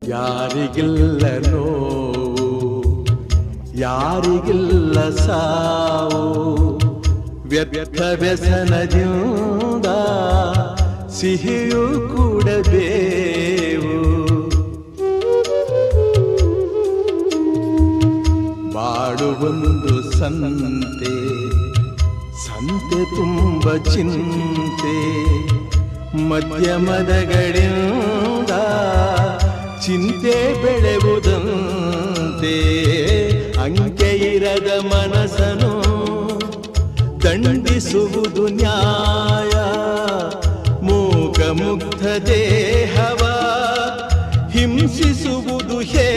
ಯಾರಿಗಿಲ್ಲ ನೋವು, ಯಾರಿಗಿಲ್ಲ ಸಾವು, ವ್ಯರ್ಥ ವ್ಯಸನದಿಂದ ಸಿಹಿಯೂ ಕೂಡಬೇವು. ಬಾಡುವೊಂದು ಸಂತೆ, ಸಂತೆ ತುಂಬ ಚಿಂತೆ, ಮಧ್ಯಮದಗಳಿಂದ ಚಿಂತೆ ಬೆಳೆಯುವುದಂತೆ. ಅಂಕೆ ಇರದ ಮನಸ್ಸನು ದಂಡಿಸುವುದು ನ್ಯಾಯ, ಮೂಕ ಮುಗ್ಧ ದೇಹವ ಹಿಂಸಿಸುವುದು ಹೇ